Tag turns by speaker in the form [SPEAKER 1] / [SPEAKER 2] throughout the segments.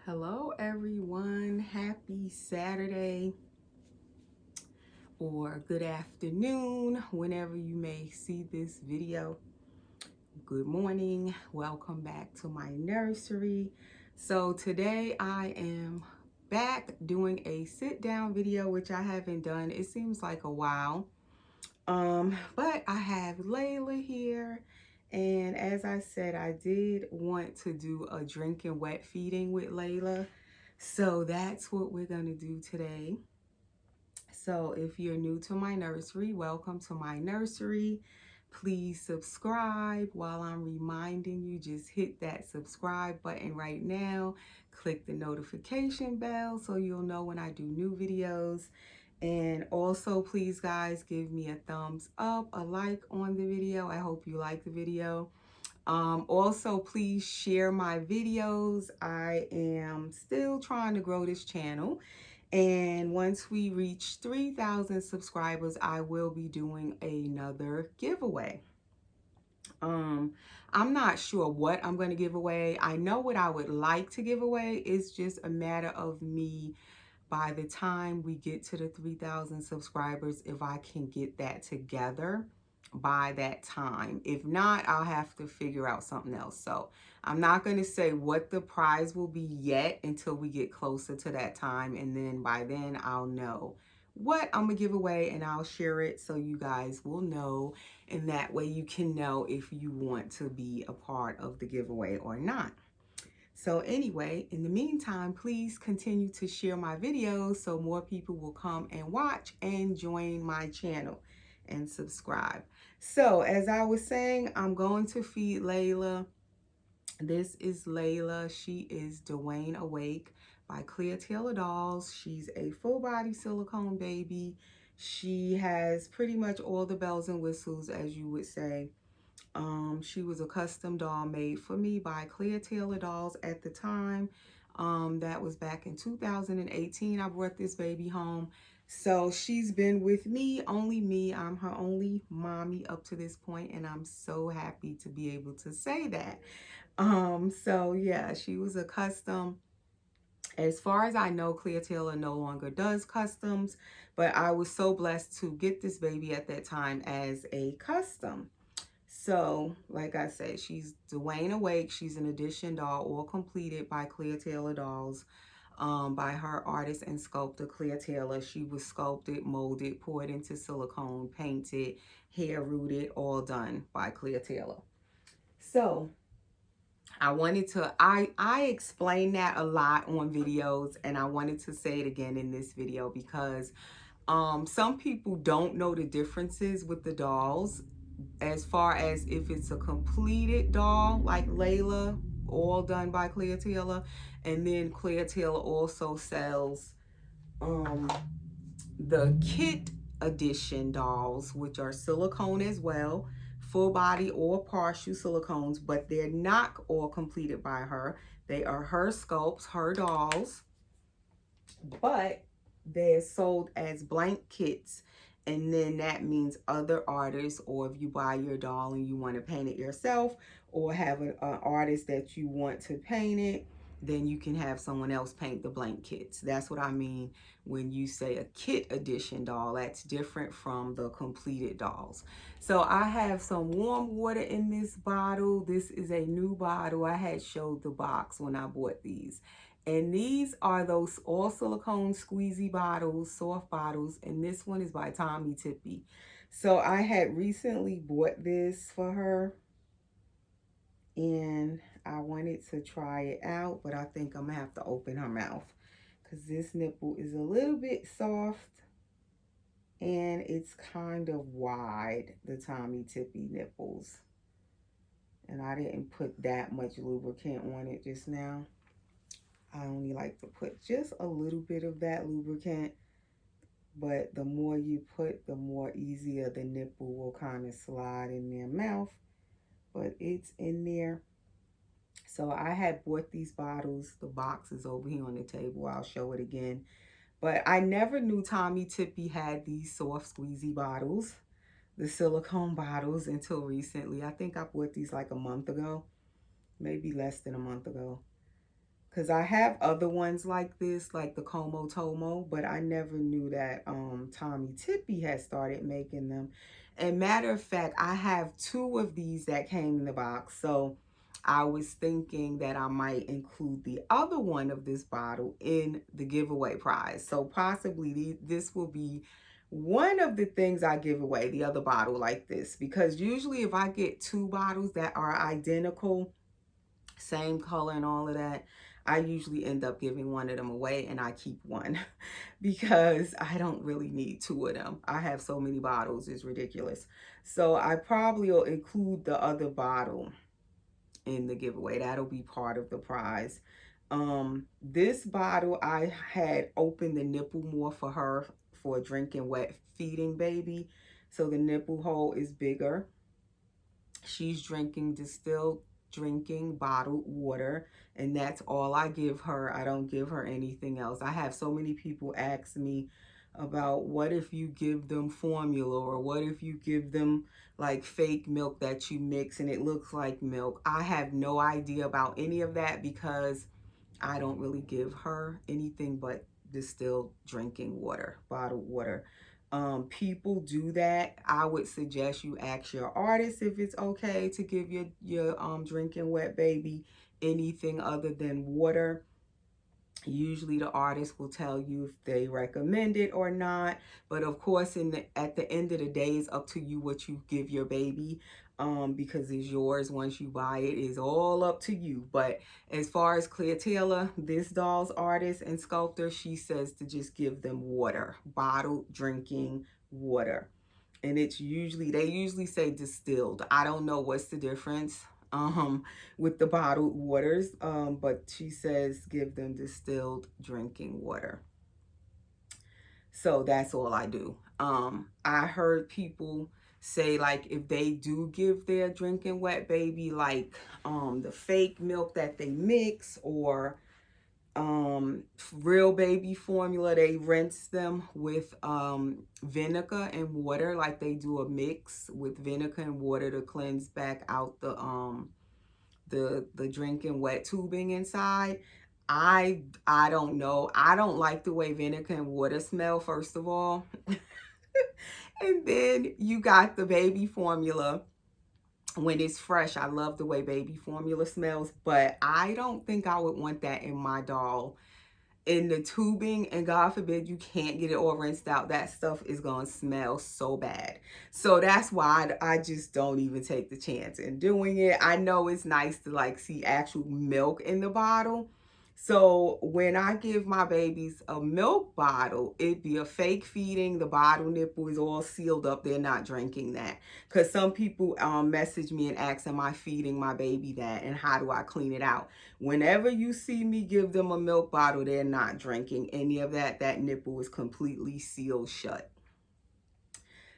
[SPEAKER 1] Hello everyone, happy Saturday or good afternoon whenever you may see this video. Good morning, welcome back to my nursery. So today I am back doing a sit down video, which I haven't done, it seems like a while. But I have Laila here, and as I said, I did want to do a drinking wet feeding with Laila. So that's what we're going to do today. So if you're new to my nursery, welcome to my nursery. Please subscribe. While I'm reminding you, just hit that subscribe button right now. Click the notification bell so you'll know when I do new videos. And also, please guys, give me a thumbs up, a like on the video. I hope you like the video. Also, please share my videos. I am still trying to grow this channel. And once we reach 3,000 subscribers, I will be doing another giveaway. I'm not sure what I'm going to give away. I know what I would like to give away. It's just a matter of me, by the time we get to the 3,000 subscribers, if I can get that together by that time. If not, I'll have to figure out something else. So I'm not going to say what the prize will be yet until we get closer to that time. And then by then I'll know what I'm going to give away, and I'll share it so you guys will know. And that way you can know if you want to be a part of the giveaway or not. So anyway, in the meantime, please continue to share my videos so more people will come and watch and join my channel and subscribe. So as I was saying, I'm going to feed Laila. This is Laila. She is Dwayne Awake by Clear Taylor Dolls. She's a full body silicone baby. She has pretty much all the bells and whistles, as you would say. She was a custom doll made for me by Clear Taylor Dolls at the time. That was back in 2018. I brought this baby home. So she's been with me, only me. I'm her only mommy up to this point, and I'm so happy to be able to say that. So yeah, she was a custom. As far as I know, Clear Taylor no longer does customs, but I was so blessed to get this baby at that time as a custom. So, like I said, she's Dwayne Awake. She's an edition doll, all completed by Clear Taylor Dolls, by her artist and sculptor, Clear Taylor. She was sculpted, molded, poured into silicone, painted, hair rooted, all done by Clear Taylor. So, I wanted to, I explain that a lot on videos, and I wanted to say it again in this video because some people don't know the differences with the dolls, as far as if it's a completed doll like Laila, all done by Clear Taylor, and then Clear Taylor also sells the kit edition dolls, which are silicone as well, full body or partial silicones, but they're not all completed by her. They are her sculpts, her dolls, but they're sold as blank kits. And then that means other artists, or if you buy your doll and you want to paint it yourself, or have an artist that you want to paint it, then you can have someone else paint the blank kits. That's what I mean when you say a kit edition doll. That's different from the completed dolls. So I have some warm water in this bottle. This is a new bottle. I had showed the box when I bought these. And these are those all silicone squeezy bottles, soft bottles. And this one is by Tommy Tippy. So I had recently bought this for her, and I wanted to try it out, but I think I'm gonna have to open her mouth because this nipple is a little bit soft and it's kind of wide, the Tommy Tippy nipples. And I didn't put that much lubricant on it just now. I only like to put just a little bit of that lubricant, but the more you put, the more easier the nipple will kind of slide in their mouth. But it's in there. So I had bought these bottles. The box is over here on the table. I'll show it again. But I never knew Tommy Tippy had these soft squeezy bottles, the silicone bottles, until recently. I think I bought these like a month ago, maybe less than a month ago. because I have other ones like this, like the Como Tomo, but I never knew that Tommy Tippy had started making them. And matter of fact, I have two of these that came in the box. So I was thinking that I might include the other one of this bottle in the giveaway prize. So possibly this will be one of the things I give away, the other bottle like this. Because usually if I get two bottles that are identical, same color and all of that, I usually end up giving one of them away and I keep one because I don't really need two of them. I have so many bottles, it's ridiculous. So I probably will include the other bottle in the giveaway. That'll be part of the prize. This bottle, I had opened the nipple more for her for drinking wet feeding baby. So the nipple hole is bigger. She's drinking distilled drinking bottled water, and that's all I give her. I don't give her anything else. I have so many people ask me about what if you give them formula, or what if you give them like fake milk that you mix and it looks like milk. I have no idea about any of that because I don't really give her anything but distilled drinking water, bottled water. People do that. I would suggest you ask your artist if it's okay to give your drinking wet baby anything other than water. Usually the artist will tell you if they recommend it or not. But of course, at the end of the day, it's up to you what you give your baby, because it's yours once you buy it. It's all up to you. But as far as Clea Taylor, this doll's artist and sculptor, she says to just give them water, bottled drinking water. And they usually say distilled. I don't know what's the difference with the bottled waters, but she says give them distilled drinking water. So that's all I do. I heard people say like if they do give their drinking wet baby like the fake milk that they mix, or real baby formula, they rinse them with vinegar and water, like they do a mix with vinegar and water to cleanse back out the drinking wet tubing inside. I don't know. I don't like the way vinegar and water smell, first of all. And then you got the baby formula. When it's fresh, I love the way baby formula smells, but I don't think I would want that in my doll in the tubing, and God forbid you can't get it all rinsed out. That stuff is gonna smell so bad. So that's why I just don't even take the chance in doing it. I know it's nice to like see actual milk in the bottle. So when I give my babies a milk bottle, it be a fake feeding. The bottle nipple is all sealed up. They're not drinking that. Because some people message me and ask, am I feeding my baby that? And how do I clean it out? Whenever you see me give them a milk bottle, they're not drinking any of that. That nipple is completely sealed shut.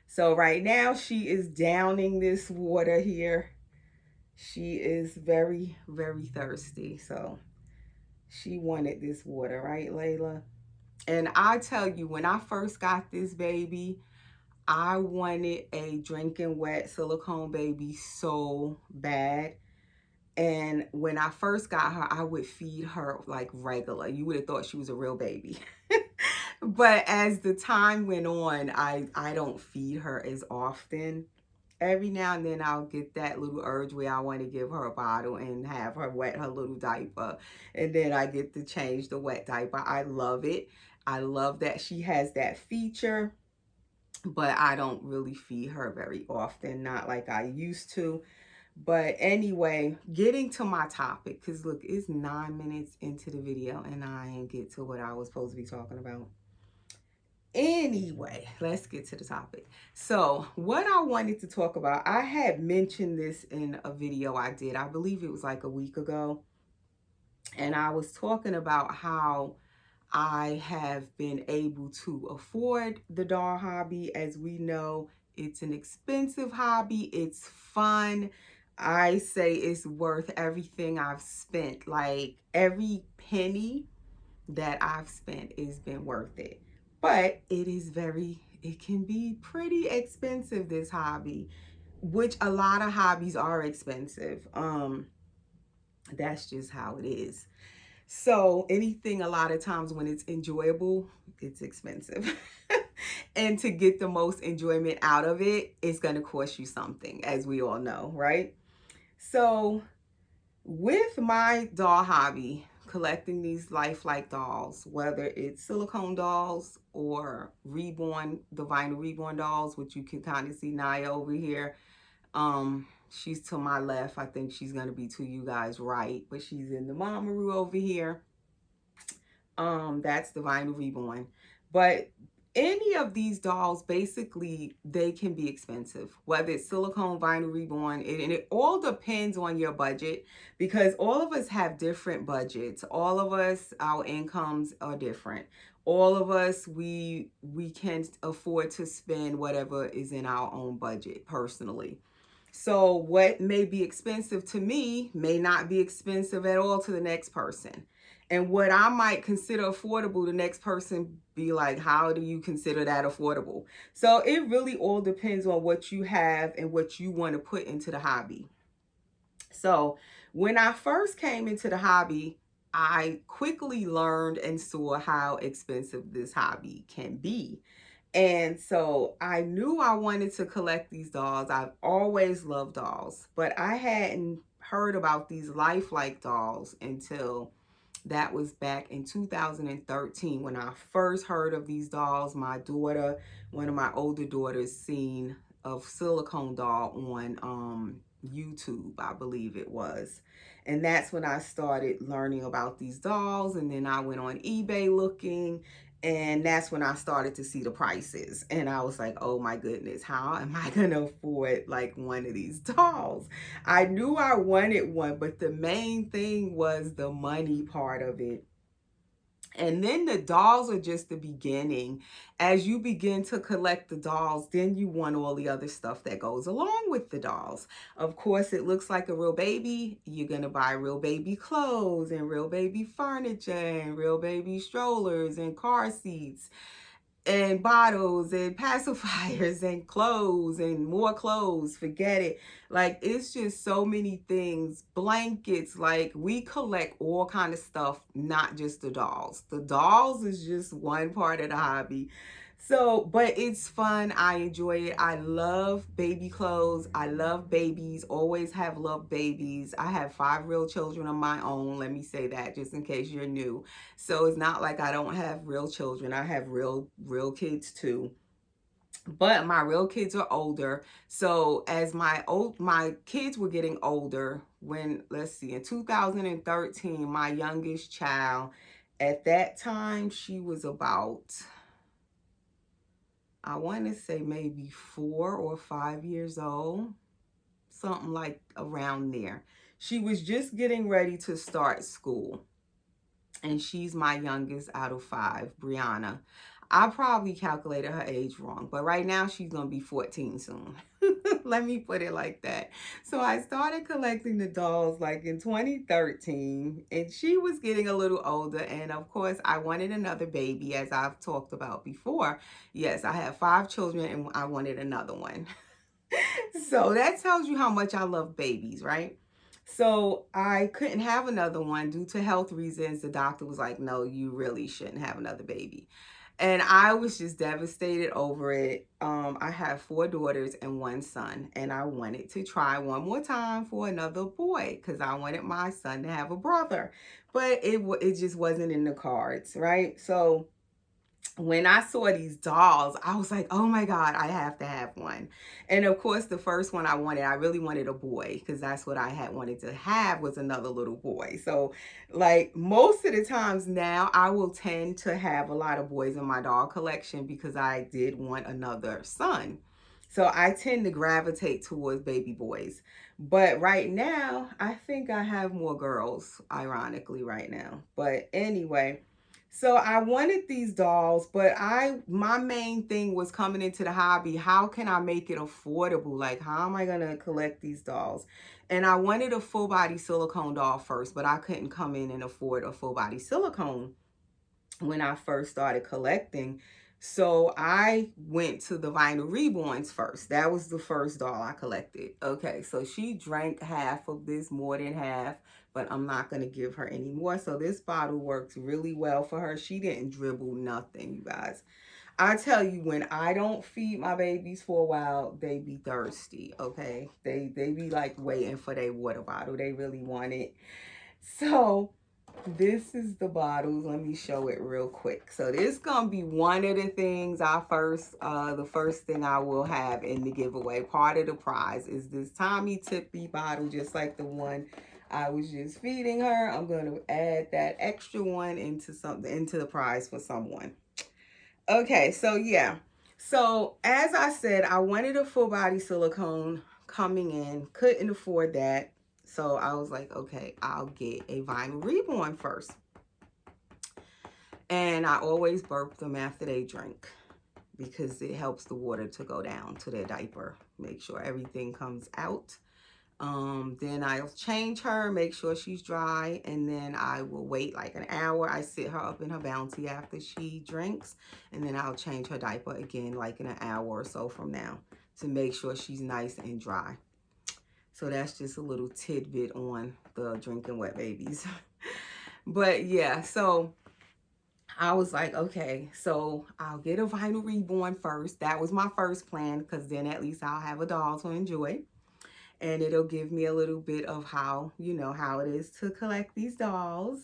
[SPEAKER 1] So right now she is downing this water here. She is very, very thirsty. So she wanted this water, right, Layla? And I tell you, when I first got this baby, I wanted a drinking wet silicone baby so bad. And when I first got her, I would feed her like regular. You would have thought she was a real baby. But as the time went on, I don't feed her as often. Every now and then I'll get that little urge where I want to give her a bottle and have her wet her little diaper. And then I get to change the wet diaper. I love it. I love that she has that feature, but I don't really feed her very often, not like I used to. But anyway, getting to my topic, because look, it's 9 minutes into the video and I ain't get to what I was supposed to be talking about. Anyway, let's get to the topic. So what I wanted to talk about, I had mentioned this in a video I did, I believe it was like a week ago. And I was talking about how I have been able to afford the doll hobby. As we know, it's an expensive hobby. It's fun. I say it's worth everything I've spent. Like every penny that I've spent has been worth it. But it can be pretty expensive, this hobby, which a lot of hobbies are expensive. That's just how it is. So anything, a lot of times when it's enjoyable, it's expensive. And to get the most enjoyment out of it, it's going to cost you something, as we all know, right? So with my doll hobby, collecting these lifelike dolls, whether it's silicone dolls or reborn, the vinyl reborn dolls, which you can kind of see Naya over here. She's to my left. I think she's gonna be to you guys right, but she's in the Mamaroo over here. That's the vinyl reborn. But any of these dolls, basically, they can be expensive, whether it's silicone, vinyl reborn, and it all depends on your budget, because all of us have different budgets. All of us, our incomes are different. All of us, we can afford to spend whatever is in our own budget personally. So what may be expensive to me may not be expensive at all to the next person. And what I might consider affordable, the next person be like, how do you consider that affordable? So it really all depends on what you have and what you want to put into the hobby. So when I first came into the hobby, I quickly learned and saw how expensive this hobby can be. And so I knew I wanted to collect these dolls. I've always loved dolls, but I hadn't heard about these lifelike dolls until that was back in 2013 when I first heard of these dolls. My daughter, one of my older daughters, seen a silicone doll on YouTube, I believe it was. And that's when I started learning about these dolls. And then I went on eBay looking, and that's when I started to see the prices. And I was like, oh my goodness, how am I going to afford like one of these dolls? I knew I wanted one, but the main thing was the money part of it. And then the dolls are just the beginning. As you begin to collect the dolls, then you want all the other stuff that goes along with the dolls. Of course, it looks like a real baby. You're going to buy real baby clothes and real baby furniture and real baby strollers and car seats and bottles and pacifiers and clothes and more clothes. Forget it. Like, it's just so many things. Blankets. Like, we collect all kind of stuff, not just the dolls. The dolls is just one part of the hobby. So, but it's fun. I enjoy it. I love baby clothes. I love babies. Always have loved babies. I have 5 real children of my own. Let me say that just in case you're new. So it's not like I don't have real children. I have real kids too. But my real kids are older. So as my kids were getting older, when, let's see, in 2013, my youngest child, at that time she was about, I want to say maybe 4 or 5 years old, something like around there. She was just getting ready to start school. And she's my youngest out of 5, Brianna. I probably calculated her age wrong, but right now she's going to be 14 soon. Let me put it like that. So I started collecting the dolls like in 2013, and she was getting a little older. And of course, I wanted another baby, as I've talked about before. Yes, I have 5 children, and I wanted another one. So that tells you how much I love babies, right? So I couldn't have another one due to health reasons. The doctor was like, no, you really shouldn't have another baby. And I was just devastated over it. I have 4 daughters and 1 son, and I wanted to try one more time for another boy because I wanted my son to have a brother, but it just wasn't in the cards, right? So when I saw these dolls, I was like, oh my God, I have to have one. And of course, the first one I really wanted a boy because that's what I had wanted to have, was another little boy. So like most of the times now, I will tend to have a lot of boys in my doll collection because I did want another son. So I tend to gravitate towards baby boys. But right now, I think I have more girls, ironically, right now. But anyway, so I wanted these dolls, but my main thing was coming into the hobby, how can I make it affordable? Like, how am I going to collect these dolls? And I wanted a full body silicone doll first, but I couldn't come in and afford a full body silicone when I first started collecting. So I went to the vinyl reborns first. That was the first doll I collected. Okay, so she drank half of this, more than half, but I'm not going to give her any more. So this bottle works really well for her. She didn't dribble nothing, you guys. I tell you, when I don't feed my babies for a while, they be thirsty, okay? They be like waiting for their water bottle. They really want it. So this is the bottles. Let me show it real quick. So this gonna be one of the things the first thing I will have in the giveaway. Part of the prize is this Tommy Tippy bottle, just like the one I was just feeding her. I'm gonna add that extra one into the prize for someone. Okay, so yeah. So as I said, I wanted a full body silicone coming in. Couldn't afford that. So I was like, okay, I'll get a vinyl reborn first. And I always burp them after they drink because it helps the water to go down to their diaper. Make sure everything comes out. Then I'll change her, make sure she's dry, and then I will wait like an hour. I sit her up in her bounty after she drinks, and then I'll change her diaper again like in an hour or so from now to make sure she's nice and dry. So that's just a little tidbit on the drinking wet babies. But yeah, so I was like, okay, so I'll get a vinyl reborn first. That was my first plan, because then at least I'll have a doll to enjoy. And it'll give me a little bit of how, you know, how it is to collect these dolls.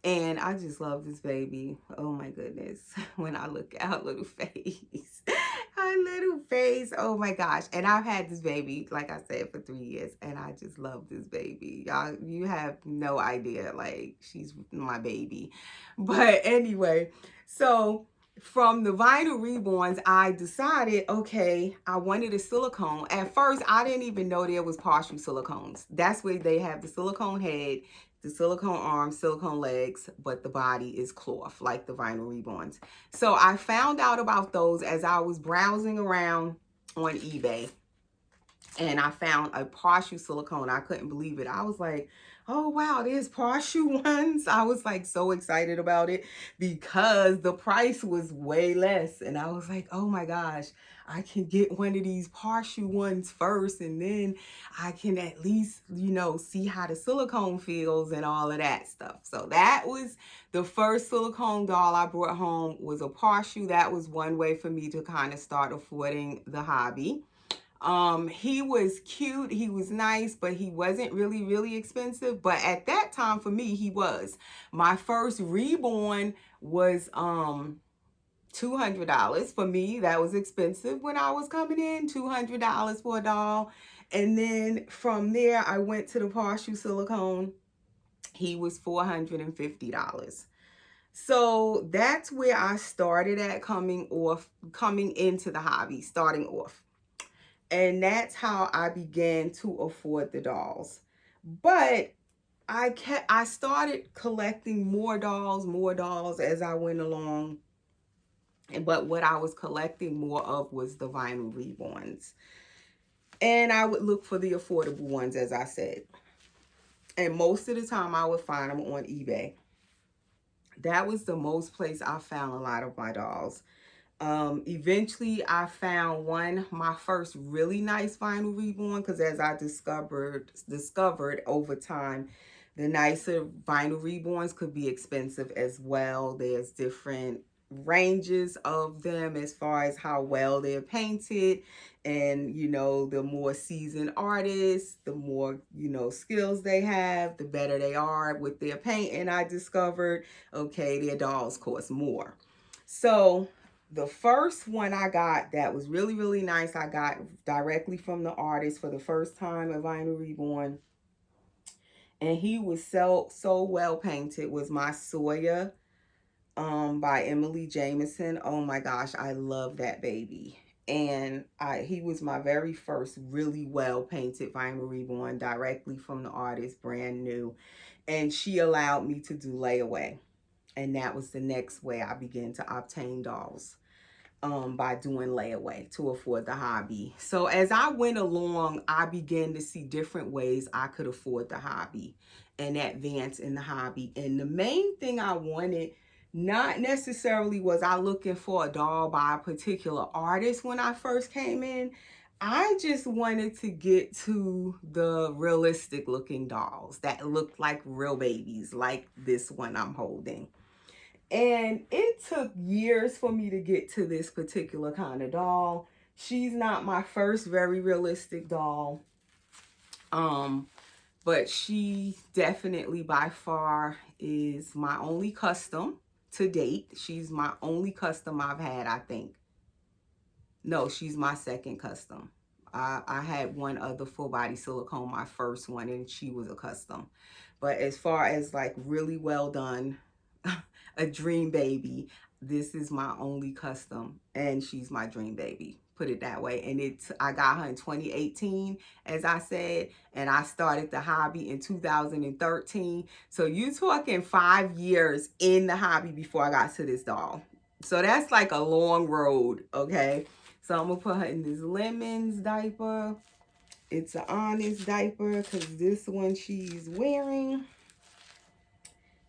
[SPEAKER 1] And I just love this baby. Oh my goodness. When I look at her little face. Her little face. Oh my gosh. And I've had this baby, like I said, for 3 years. And I just love this baby. Y'all, you have no idea. Like, she's my baby. But anyway, so from the vinyl reborns, I decided, okay, I wanted a silicone. At first, I didn't even know there was partial silicones. That's where they have the silicone head, the silicone arms, silicone legs, but the body is cloth, like the vinyl reborns. So I found out about those as I was browsing around on eBay. And I found a partial silicone. I couldn't believe it. I was like, oh wow, there's partial ones. I was like so excited about it because the price was way less. And I was like, oh my gosh, I can get one of these partial ones first, and then I can at least, you know, see how the silicone feels and all of that stuff. So that was the first silicone doll I brought home, was a partial. That was one way for me to kind of start affording the hobby. He was cute, he was nice, but he wasn't really expensive. But at that time for me, he was. My first reborn was $200 for me. That was expensive when I was coming in, $200 for a doll. And then from there, I went to the partial silicone. He was $450. So that's where I started at, coming into the hobby, starting off. And that's how I began to afford the dolls. But I started collecting more dolls as I went along. But what I was collecting more of was the vinyl reborns. And I would look for the affordable ones, as I said. And most of the time I would find them on eBay. That was the most place I found a lot of my dolls. Eventually I found my first really nice vinyl reborn, because as I discovered over time, the nicer vinyl reborns could be expensive as well. There's different ranges of them as far as how well they're painted, and you know, the more seasoned artists, the more, you know, skills they have, the better they are with their paint. And I discovered, okay, their dolls cost more. So the first one I got that was really nice, I got directly from the artist for the first time, a vinyl reborn. And he was so well painted, was my Sawyer by Emily Jameson. Oh my gosh, I love that baby. And he was my very first really well painted vinyl reborn, directly from the artist, brand new. And she allowed me to do layaway. And that was the next way I began to obtain dolls. By doing layaway to afford the hobby. So as I went along, I began to see different ways I could afford the hobby and advance in the hobby. And the main thing I wanted, not necessarily was I looking for a doll by a particular artist when I first came in. I just wanted to get to the realistic looking dolls that look like real babies, like this one I'm holding. And it took years for me to get to this particular kind of doll. She's not my first very realistic doll. Um, but she definitely by far is my only custom to date. She's my only custom I've had, I think. No, she's my second custom. I had one other full body silicone, my first one, and she was a custom. But as far as like really well done, a dream baby, this is my only custom, and she's my dream baby. Put it that way. And I got her in 2018, as I said, and I started the hobby in 2013. So you talking 5 years in the hobby before I got to this doll. So that's like a long road, okay? So I'm gonna put her in this Lemons diaper. It's an Honest diaper because this one she's wearing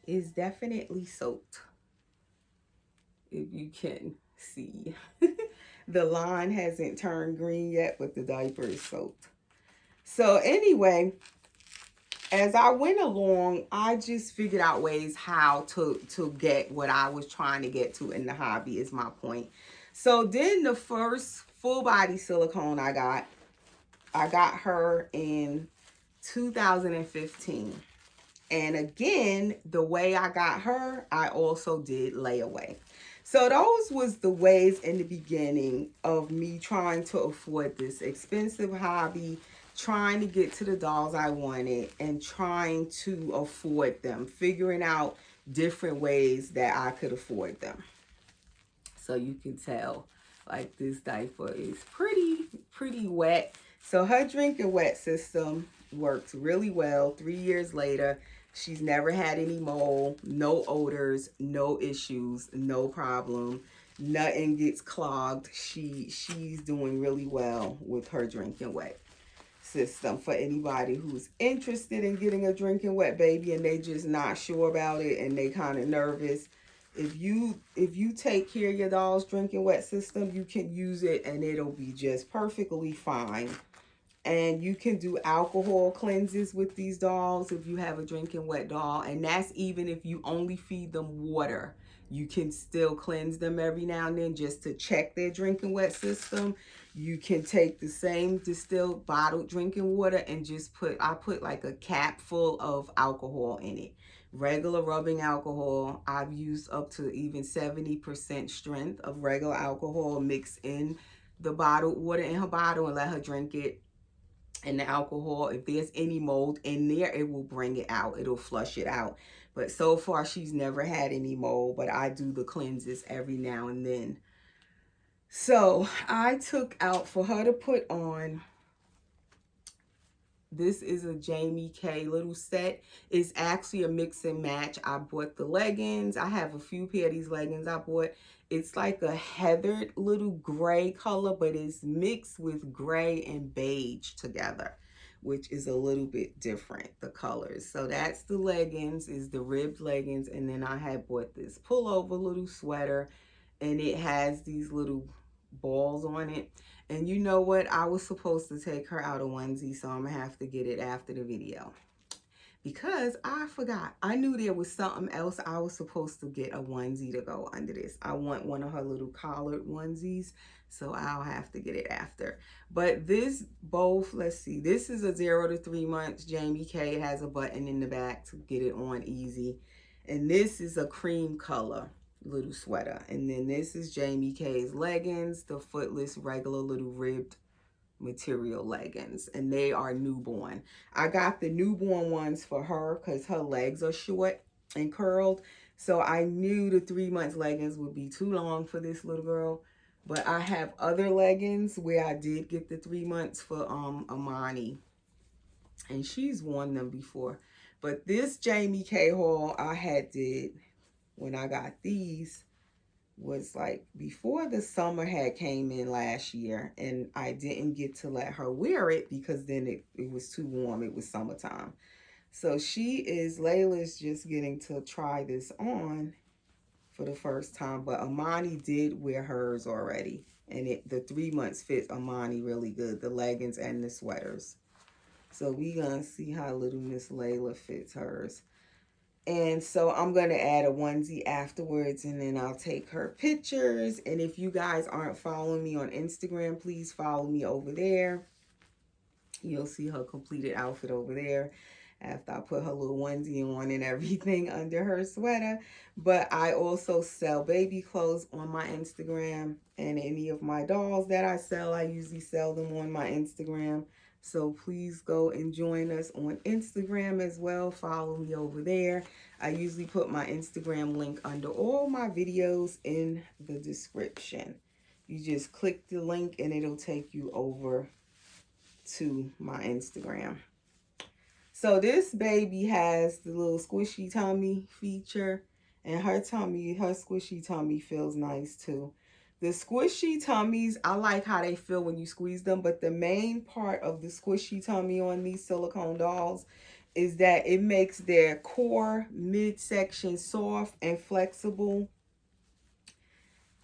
[SPEAKER 1] is definitely soaked. If you can see. The line hasn't turned green yet, but the diaper is soaked. So anyway, as I went along, I just figured out ways how to get what I was trying to get to in the hobby is my point. So then the first full body silicone I got her in 2015. And again, the way I got her, I also did layaway. So those was the ways in the beginning of me trying to afford this expensive hobby, trying to get to the dolls I wanted, and trying to afford them, figuring out different ways that I could afford them. So you can tell, like, this diaper is pretty wet. So her drinking wet system works really well. 3 years later, she's never had any mold, no odors, no issues, no problem. Nothing gets clogged. She's doing really well with her drinking wet system. For anybody who's interested in getting a drinking wet baby and they just not sure about it and they kind of nervous, if you take care of your doll's drinking wet system, you can use it and it'll be just perfectly fine. And you can do alcohol cleanses with these dolls if you have a drinking wet doll. And that's even if you only feed them water. You can still cleanse them every now and then just to check their drinking wet system. You can take the same distilled bottled drinking water and just I put like a cap full of alcohol in it. Regular rubbing alcohol. I've used up to even 70% strength of regular alcohol mixed in the bottled water in her bottle and let her drink it. And the alcohol, if there's any mold in there, it will bring it out. It'll flush it out. But so far, she's never had any mold, but I do the cleanses every now and then. So I took out for her to put on. This is a Jamie K little set. It's actually a mix and match. I bought the leggings. I have a few pair of these leggings I bought. It's like a heathered little gray color, but it's mixed with gray and beige together, which is a little bit different, the colors. So that's the leggings, is the ribbed leggings. And then I had bought this pullover little sweater, and it has these little balls on it. And you know what? I was supposed to take her out a onesie, so I'm going to have to get it after the video. Because I forgot. I knew there was something else I was supposed to get a onesie to go under this. I want one of her little collared onesies, so I'll have to get it after. But this both, let's see. This is a 0 to 3 months Jamie K. It has a button in the back to get it on easy. And this is a cream color little sweater. And then this is Jamie K's leggings, the footless regular little ribbed material leggings, and they are newborn. I got the newborn ones for her because her legs are short and curled. So I knew the 3 months leggings would be too long for this little girl. But I have other leggings where I did get the 3 months for Amani. And she's worn them before. But this Jamie K haul I had did when I got these was like before the summer had came in last year, and I didn't get to let her wear it because then it was too warm. It was summertime. So Layla's just getting to try this on for the first time, but Amani did wear hers already And the 3 months fits Amani really good, the leggings and the sweaters. So we gonna see how little Miss Laila fits hers. And so I'm going to add a onesie afterwards, and then I'll take her pictures. And if you guys aren't following me on Instagram, please follow me over there. You'll see her completed outfit over there after I put her little onesie on and everything under her sweater. But I also sell baby clothes on my Instagram, and any of my dolls that I sell, I usually sell them on my Instagram. So please go and join us on Instagram as well. Follow me over there. I usually put my Instagram link under all my videos in the description. You just click the link and it'll take you over to my Instagram. So this baby has the little squishy tummy feature, and her squishy tummy feels nice too. The squishy tummies, I like how they feel when you squeeze them, but the main part of the squishy tummy on these silicone dolls is that it makes their core midsection soft and flexible.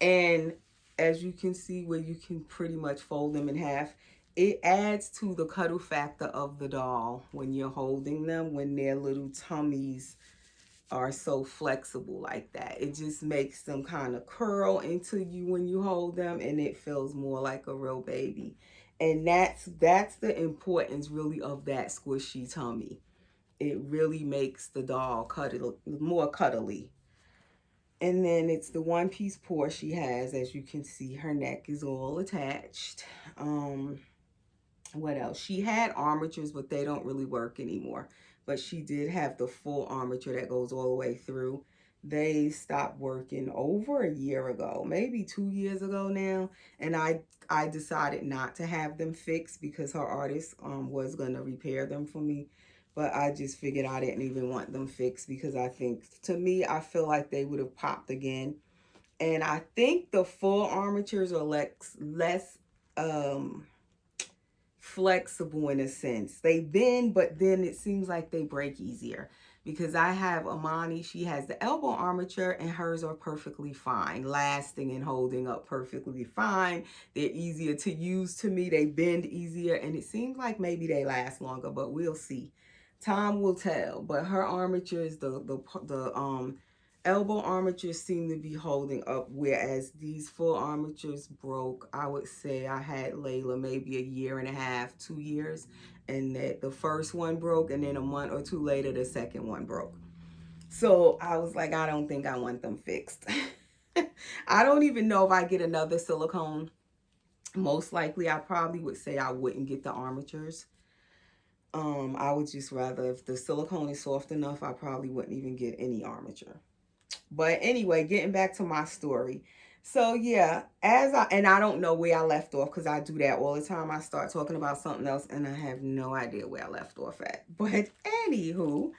[SPEAKER 1] And as you can see, where you can pretty much fold them in half, it adds to the cuddle factor of the doll when you're holding them, when their little tummies are so flexible like that. It just makes them kind of curl into you when you hold them, and it feels more like a real baby. And that's the importance really of that squishy tummy. It really makes the doll more cuddly. And then it's the one piece paw she has. As you can see, her neck is all attached. What else? She had armatures, but they don't really work anymore. But she did have the full armature that goes all the way through. They stopped working over a year ago, maybe 2 years ago now. And I decided not to have them fixed because her artist was going to repair them for me. But I just figured I didn't even want them fixed because I think, to me, I feel like they would have popped again. And I think the full armatures are less flexible in a sense. They bend, but then it seems like they break easier. Because I have Amani, she has the elbow armature, and hers are perfectly fine, lasting and holding up perfectly fine. They're easier to use to me. They bend easier, and it seems like maybe they last longer, but we'll see. Time will tell. But her armatures, the elbow armatures seem to be holding up, whereas these full armatures broke. I would say I had Laila maybe a year and a half, 2 years, and that the first one broke, and then a month or two later the second one broke. So I was like, I don't think I want them fixed. I don't even know if I get another silicone. Most likely I probably would say I wouldn't get the armatures. I would just rather, if the silicone is soft enough, I probably wouldn't even get any armature. But anyway, getting back to my story. So yeah, I don't know where I left off, because I do that all the time. I start talking about something else and I have no idea where I left off at. But anywho,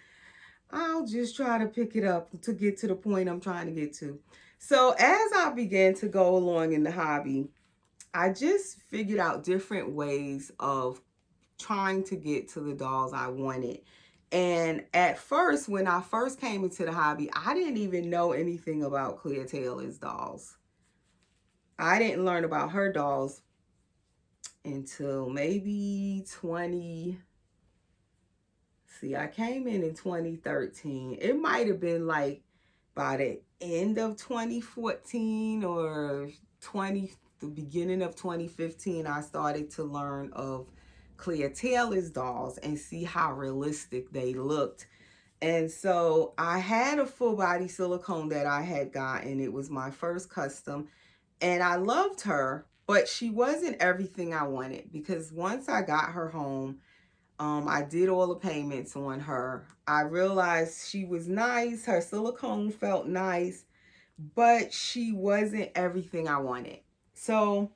[SPEAKER 1] I'll just try to pick it up to get to the point I'm trying to get to. So as I began to go along in the hobby, I just figured out different ways of trying to get to the dolls I wanted. And at first, when I first came into the hobby, I didn't even know anything about Clea Taylor's dolls. I didn't learn about her dolls until maybe I came in 2013. It might have been like by the end of 2014 or the beginning of 2015, I started to learn of Clea Taylor's dolls and see how realistic they looked. And so I had a full body silicone that I had gotten. It was my first custom, and I loved her, but she wasn't everything I wanted, because once I got her home, I did all the payments on her. I realized she was nice. Her silicone felt nice, but she wasn't everything I wanted. So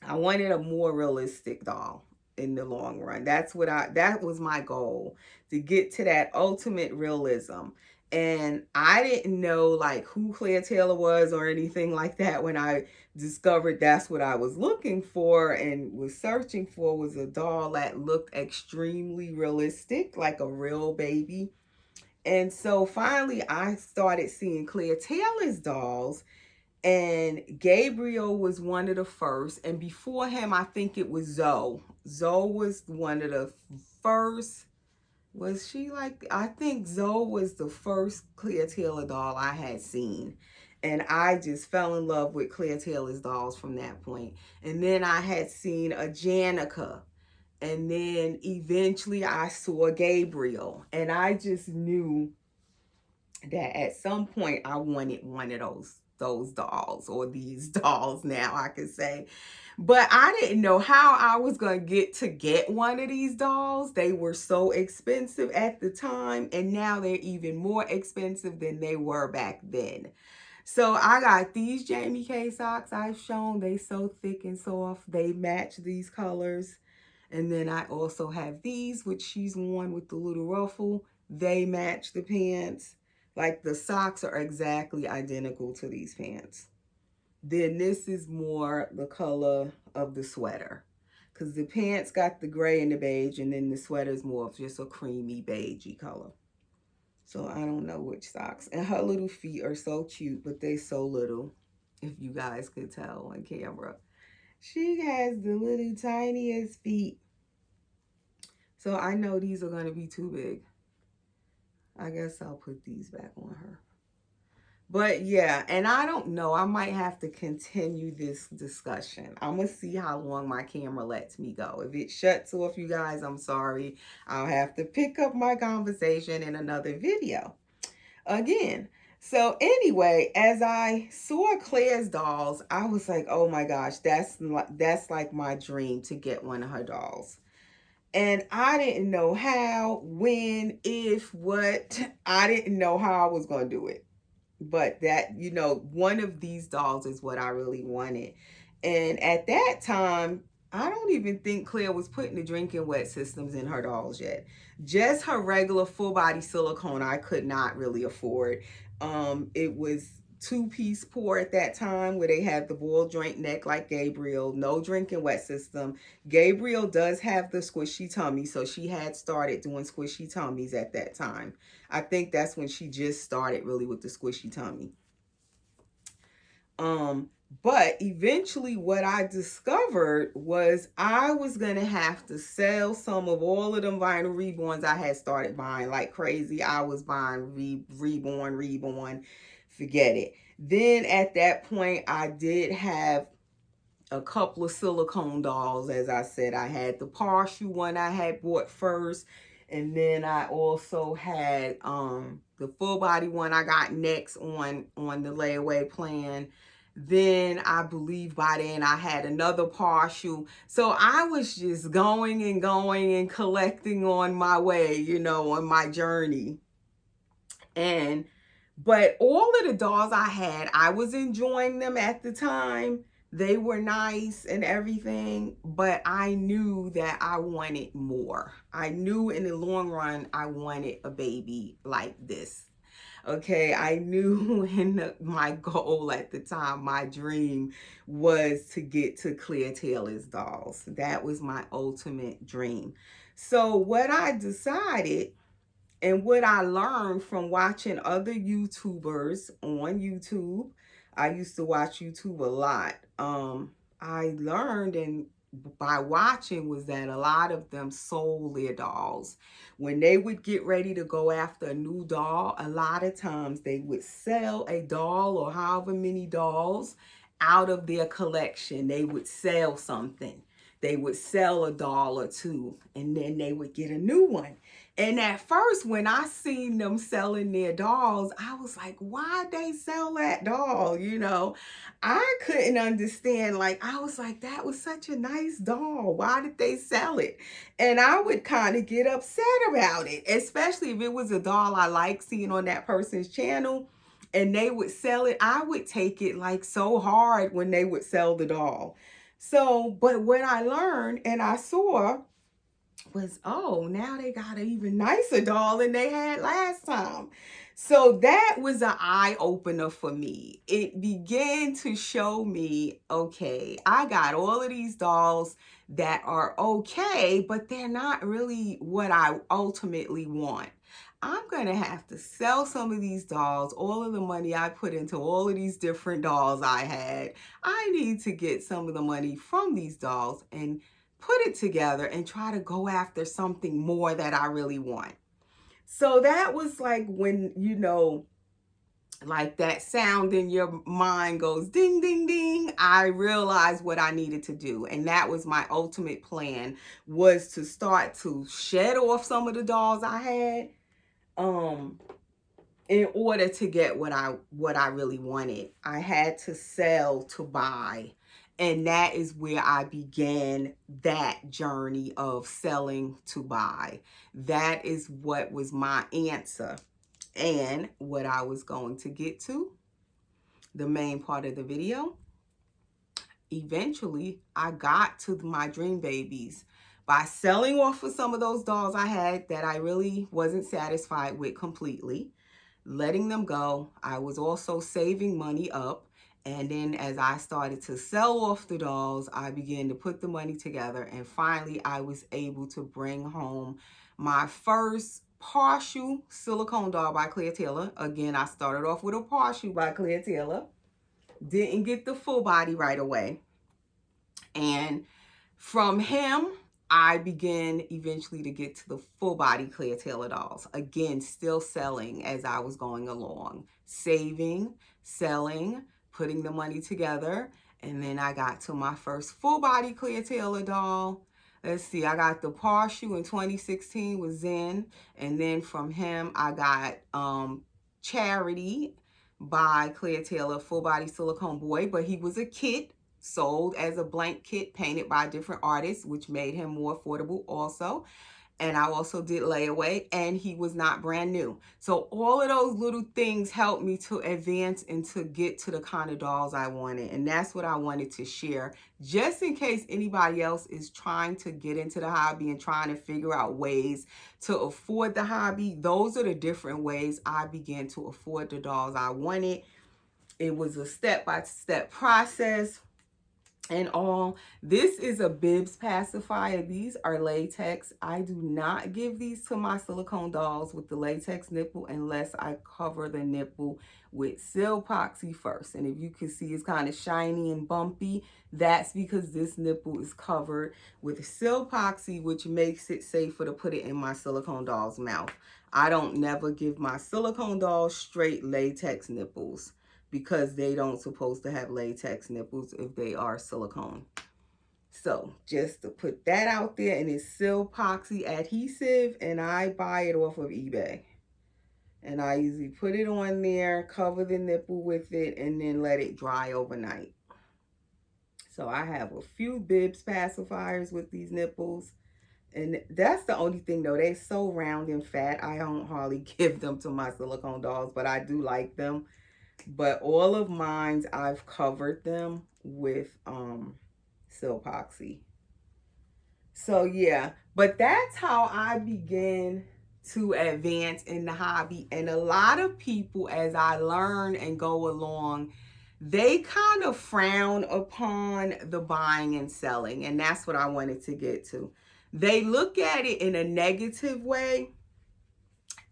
[SPEAKER 1] I wanted a more realistic doll in the long run. That was my goal, to get to that ultimate realism. And I didn't know like who Clea Taylor was or anything like that when I discovered that's what I was looking for and was searching for, was a doll that looked extremely realistic, like a real baby. And so finally I started seeing Clea Taylor's dolls, And Gabriel was one of the first. And before him, I think it was Zoe. Zoe was one of the first. Was she like, I think Zoe was the first Clear Taylor doll I had seen. And I just fell in love with Clear Taylor's dolls from that point. And then I had seen a Janica. And then eventually I saw Gabriel. And I just knew that at some point I wanted one of those dolls, or these dolls now I could say. But I didn't know how I was going to get one of these dolls. They were so expensive at the time, and now they're even more expensive than they were back then. So I got these Jamie K socks I've shown. They so thick and soft. They match these colors. And then I also have these, which she's worn with the little ruffle. They match the pants. Like the socks are exactly identical to these pants. Then this is more the color of the sweater, because the pants got the gray and the beige, and then the sweater is more of just a creamy beigey color. So I don't know which socks. And her little feet are so cute, but they so little, if you guys could tell on camera. She has the little tiniest feet. So I know these are going to be too big. I guess I'll put these back on her. But yeah, and I don't know. I might have to continue this discussion. I'm going to see how long my camera lets me go. If it shuts off, you guys, I'm sorry. I'll have to pick up my conversation in another video again. So anyway, as I saw Claire's dolls, I was like, oh my gosh, that's like my dream to get one of her dolls. And I didn't know how, when, if, what. I didn't know how I was going to do it. But that, one of these dolls is what I really wanted. And at that time, I don't even think Claire was putting the drinking wet systems in her dolls yet. Just her regular full body silicone I could not really afford. It was two-piece pour at that time, where they had the ball joint neck like Gabriel, no drinking wet system. Gabriel does have the squishy tummy, so she had started doing squishy tummies at that time. I think that's when she just started really with the squishy tummy. But eventually what I discovered was I was going to have to sell some of all of them vinyl reborns I had started buying like crazy. I was buying reborn, forget it. Then at that point, I did have a couple of silicone dolls. As I said, I had the partial one I had bought first, and then I also had the full body one I got next on the layaway plan. Then I believe by then I had another partial. So I was just going and going and collecting on my way, on my journey. But all of the dolls I had, I was enjoying them at the time. They were nice and everything, but I knew that I wanted more. I knew in the long run I wanted a baby like this. Okay, I knew my goal at the time, my dream, was to get to Claire Taylor's dolls. That was my ultimate dream. So what I decided, and what I learned from watching other YouTubers on YouTube, I used to watch YouTube a lot. I learned, and by watching, was that a lot of them sold their dolls. When they would get ready to go after a new doll, a lot of times they would sell a doll or however many dolls out of their collection. They would sell something. They would sell a doll or two, and then they would get a new one. And at first, when I seen them selling their dolls, I was like, why'd they sell that doll? I couldn't understand. Like, I was like, that was such a nice doll. Why did they sell it? And I would kind of get upset about it, especially if it was a doll I like seeing on that person's channel and they would sell it. I would take it like so hard when they would sell the doll. So, but what I learned and I saw was, oh, now they got an even nicer doll than they had last time. So that was an eye opener for me. It began to show me, okay, I got all of these dolls that are okay, but they're not really what I ultimately want. I'm going to have to sell some of these dolls. All of the money I put into all of these different dolls I had, I need to get some of the money from these dolls and put it together and try to go after something more that I really want. So that was like when, you know, like that sound in your mind goes ding, ding, ding. I realized what I needed to do. And that was my ultimate plan, was to start to shed off some of the dolls I had. In order to get what I really wanted. I had to sell to buy. And that is where I began that journey of selling to buy. That is what was my answer. And what I was going to get to, the main part of the video, eventually I got to my dream babies by selling off of some of those dolls I had that I really wasn't satisfied with completely, letting them go. I was also saving money up. And then as I started to sell off the dolls, I began to put the money together. And finally, I was able to bring home my first partial silicone doll by Claire Taylor. Again, I started off with a partial by Claire Taylor. Didn't get the full body right away. And from him, I began eventually to get to the full body Claire Taylor dolls. Again, still selling as I was going along, saving, selling, putting the money together. And then I got to my first full body Claire Taylor doll. Let's see, I got the partial in 2016 with Zen. And then from him, I got Charity by Claire Taylor, full body silicone boy, but he was a kit, sold as a blank kit painted by different artists, which made him more affordable also. And I also did layaway, and he was not brand new. So all of those little things helped me to advance and to get to the kind of dolls I wanted. And that's what I wanted to share, just in case anybody else is trying to get into the hobby and trying to figure out ways to afford the hobby. Those are the different ways I began to afford the dolls I wanted. It was a step-by-step process. And all. This is a bibs pacifier. These are latex. I do not give these to my silicone dolls with the latex nipple unless I cover the nipple with Silpoxy first. And if you can see, it's kind of shiny and bumpy. That's because this nipple is covered with Silpoxy, which makes it safer to put it in my silicone doll's mouth. I don't never give my silicone dolls straight latex nipples, because they don't supposed to have latex nipples if they are silicone. So just to put that out there, and it's Silpoxy adhesive, and I buy it off of eBay. And I usually put it on there, cover the nipple with it, and then let it dry overnight. So I have a few bibs pacifiers with these nipples. And that's the only thing though, they're so round and fat, I don't hardly give them to my silicone dolls, but I do like them. But all of mine, I've covered them with Silpoxy. So yeah, but that's how I began to advance in the hobby. And a lot of people, as I learn and go along, they kind of frown upon the buying and selling. And that's what I wanted to get to. They look at it in a negative way,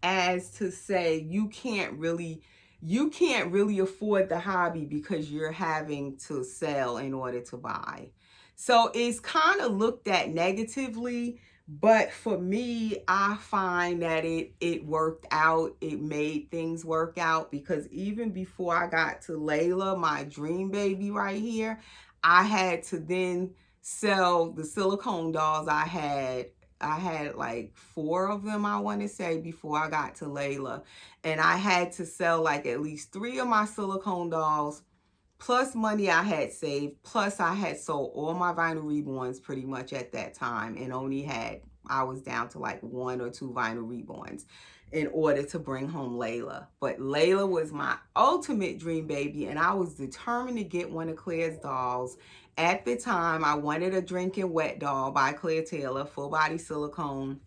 [SPEAKER 1] as to say you can't really afford the hobby because you're having to sell in order to buy. So it's kind of looked at negatively, but for me, I find that it worked out. It made things work out, because even before I got to Laila, my dream baby right here, I had to then sell the silicone dolls I had. I had like 4 of them, I want to say, before I got to Laila. And I had to sell like at least 3 of my silicone dolls, plus money I had saved, plus I had sold all my vinyl reborns pretty much at that time, and I was down to like 1 or 2 vinyl reborns in order to bring home Laila. But Laila was my ultimate dream baby, and I was determined to get one of Claire's dolls. At the time, I wanted a Drinking Wet doll by Claire Taylor, full body silicone.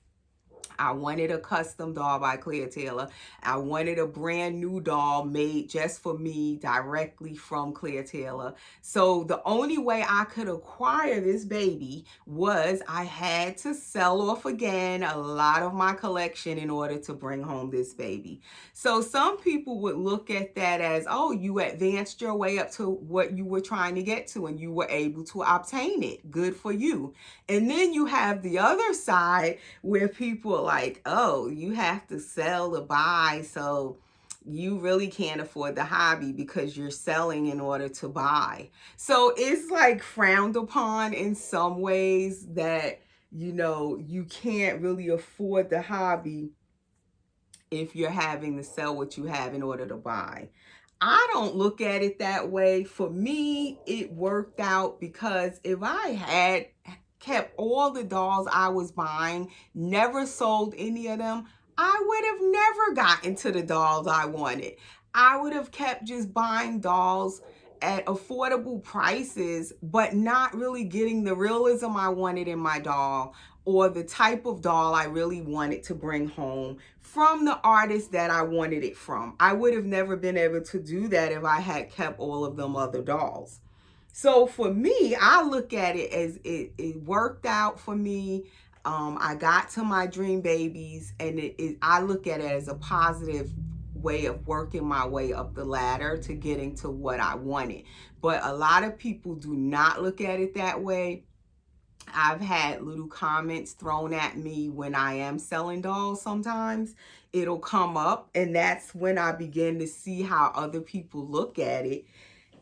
[SPEAKER 1] I wanted a custom doll by Claire Taylor. I wanted a brand new doll made just for me directly from Claire Taylor. So the only way I could acquire this baby was I had to sell off again a lot of my collection in order to bring home this baby. So some people would look at that as, oh, you advanced your way up to what you were trying to get to and you were able to obtain it. Good for you. And then you have the other side where people are like, oh, you have to sell to buy, so you really can't afford the hobby because you're selling in order to buy. So it's like frowned upon in some ways that, you can't really afford the hobby if you're having to sell what you have in order to buy. I don't look at it that way. For me, it worked out because if I had kept all the dolls I was buying, never sold any of them, I would have never gotten to the dolls I wanted. I would have kept just buying dolls at affordable prices, but not really getting the realism I wanted in my doll or the type of doll I really wanted to bring home from the artist that I wanted it from. I would have never been able to do that if I had kept all of them other dolls. So for me, I look at it as it worked out for me. I got to my dream babies, and I look at it as a positive way of working my way up the ladder to getting to what I wanted. But a lot of people do not look at it that way. I've had little comments thrown at me when I am selling dolls sometimes. It'll come up, and that's when I begin to see how other people look at it,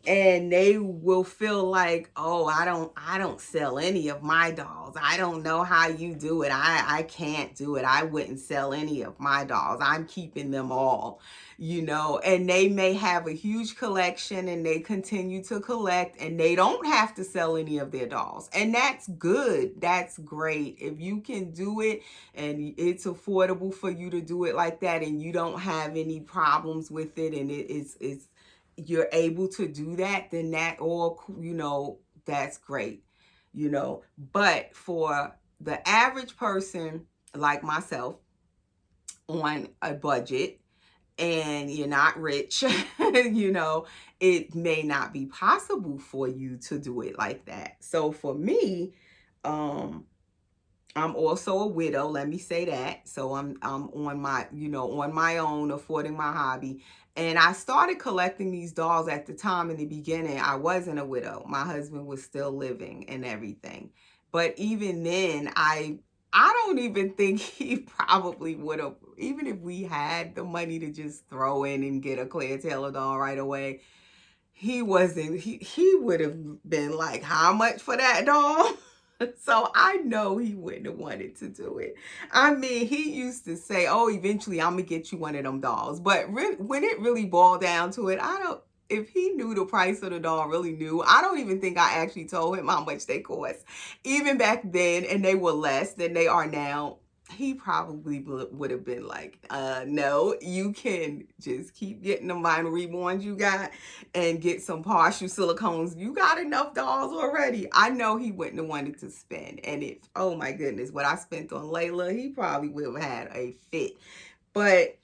[SPEAKER 1] and they will feel like, oh, I don't sell any of my dolls. I don't know how you do it. I can't do it. I wouldn't sell any of my dolls. I'm keeping them all, and they may have a huge collection and they continue to collect and they don't have to sell any of their dolls. And that's good. That's great. If you can do it and it's affordable for you to do it like that and you don't have any problems with it, and it's you're able to do that, then that's great, But for the average person like myself on a budget and you're not rich, it may not be possible for you to do it like that. So for me, um, I'm also a widow, let me say that. So I'm on my own, affording my hobby. And I started collecting these dolls at the time in the beginning. I wasn't a widow. My husband was still living and everything. But even then, I don't even think he probably would have, even if we had the money to just throw in and get a Claire Taylor doll right away, he would have been like, how much for that doll? So I know he wouldn't have wanted to do it. I mean, he used to say, oh, eventually I'm gonna get you one of them dolls. But when it really boiled down to it, if he knew the price of the doll, really knew, I don't even think I actually told him how much they cost. Even back then, and they were less than they are now, he probably would have been like, no, you can just keep getting the vinyl reborns you got and get some partial silicones. You got enough dolls already. I know he wouldn't have wanted to spend. And oh my goodness, what I spent on Layla, he probably would have had a fit. But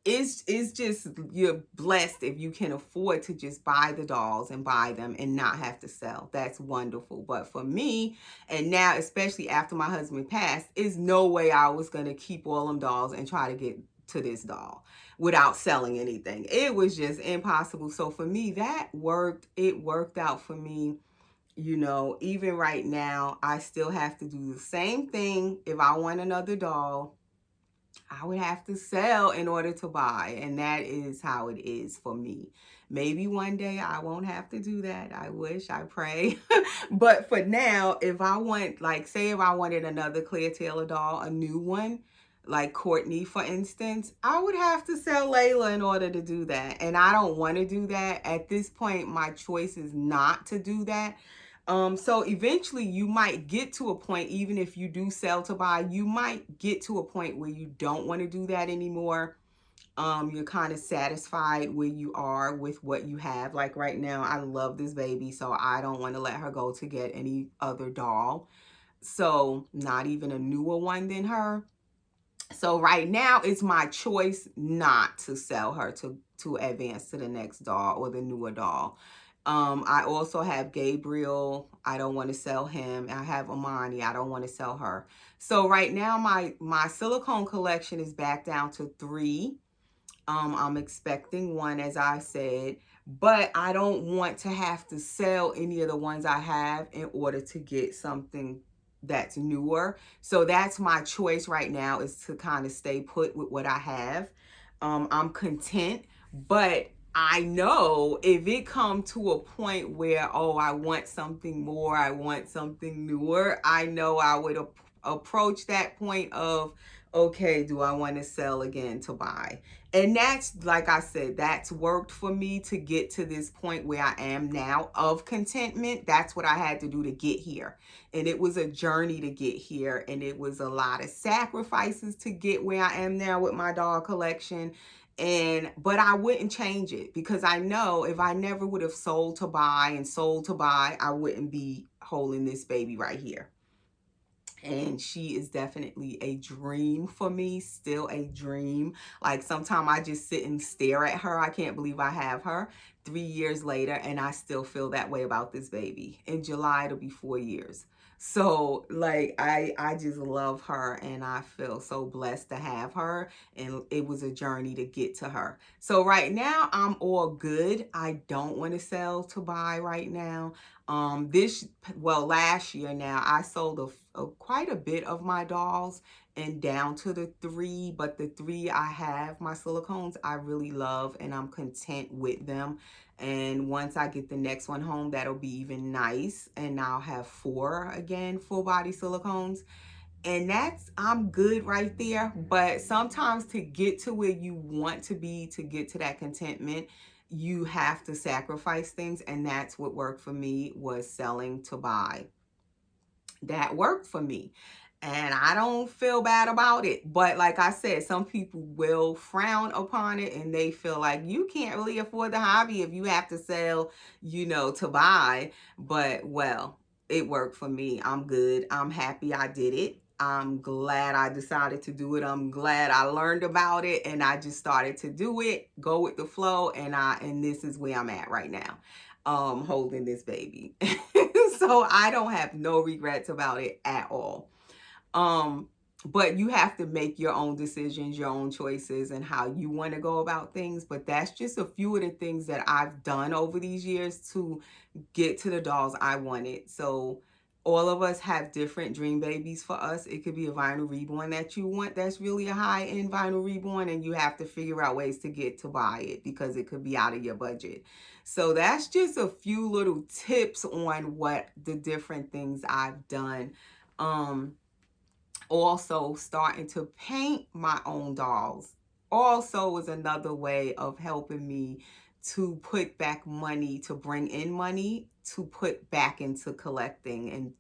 [SPEAKER 1] it's just, you're blessed if you can afford to just buy the dolls and buy them and not have to sell. That's wonderful. But for me, and now especially after my husband passed, is no way I was going to keep all them dolls and try to get to this doll without selling anything. It was just impossible. So for me, that worked. It worked out for me. Even right now, I still have to do the same thing. If I want another doll, I would have to sell in order to buy. And that is how it is for me. Maybe one day I won't have to do that. I wish, I pray. But for now, if I want, like, say if I wanted another Claire Taylor doll, a new one, like Courtney, for instance, I would have to sell Layla in order to do that. And I don't want to do that. At this point, my choice is not to do that. So eventually you might get to a point, even if you do sell to buy, you might get to a point where you don't want to do that anymore. You're kind of satisfied where you are with what you have. Like right now, I love this baby, so I don't want to let her go to get any other doll. So not even a newer one than her. So right now it's my choice not to sell her to advance to the next doll or the newer doll. I also have Gabriel. I don't want to sell him. I have Amani. I don't want to sell her. So right now my silicone collection is back down to 3. I'm expecting one, as I said, but I don't want to have to sell any of the ones I have in order to get something that's newer. So that's my choice right now, is to kind of stay put with what I have. I'm content, but I know if it come to a point where, oh, I want something more, I want something newer, I know I would approach that point of, okay, do I want to sell again to buy? And that's, like I said, that's worked for me to get to this point where I am now of contentment. That's what I had to do to get here. And it was a journey to get here. And it was a lot of sacrifices to get where I am now with my dog collection. But I wouldn't change it, because I know if I never would have sold to buy and sold to buy, I wouldn't be holding this baby right here. And she is definitely a dream for me, still a dream. Like, sometimes I just sit and stare at her. I can't believe I have her 3 years later, and I still feel that way about this baby. In July, it'll be 4 years. So like, I just love her, and I feel so blessed to have her, and it was a journey to get to her. So right now I'm all good. I don't want to sell to buy right now. Last year now, I sold quite a bit of my dolls, and down to the 3, but the 3 I have, my silicones, I really love, and I'm content with them. And once I get the next one home, that'll be even nice, and I'll have 4 again, full body silicones. And I'm good right there. But sometimes to get to where you want to be, to get to that contentment, you have to sacrifice things. And that's what worked for me, was selling to buy. That worked for me. And I don't feel bad about it. But like I said, some people will frown upon it, and they feel like you can't really afford the hobby if you have to sell, to buy. But, well, it worked for me. I'm good. I'm happy I did it. I'm glad I decided to do it. I'm glad I learned about it, and I just started to do it, go with the flow, and this is where I'm at right now, holding this baby. So I don't have no regrets about it at all. Um, but you have to make your own decisions, your own choices, and how you want to go about things. But that's just a few of the things that I've done over these years to get to the dolls I wanted. So all of us have different dream babies. For us, it could be a vinyl reborn that you want, that's really a high-end vinyl reborn, and you have to figure out ways to get to buy it, because it could be out of your budget. So that's just a few little tips on what the different things I've done. Also, starting to paint my own dolls also was another way of helping me to put back money, to bring in money, to put back into collecting and,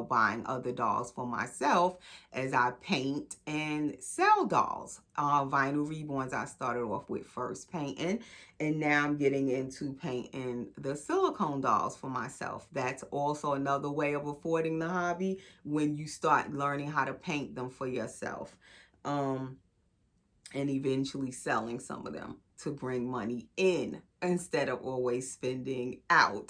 [SPEAKER 1] buying other dolls for myself, as I paint and sell dolls. Vinyl reborns I started off with first painting, and now I'm getting into painting the silicone dolls for myself. That's also another way of affording the hobby, when you start learning how to paint them for yourself. And eventually selling some of them to bring money in instead of always spending out.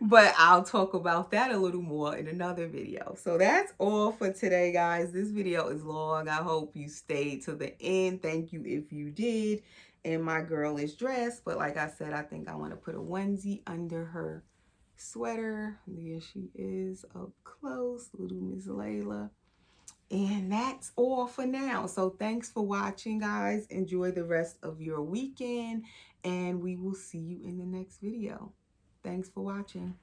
[SPEAKER 1] But I'll talk about that a little more in another video. So that's all for today, guys. This video is long. I hope you stayed to the end. Thank you if you did. And my girl is dressed, but like I said, I think I want to put a onesie under her sweater. There she is up close, little Miss Layla. And that's all for now. So thanks for watching, guys. Enjoy the rest of your weekend, and we will see you in the next video. Thanks for watching.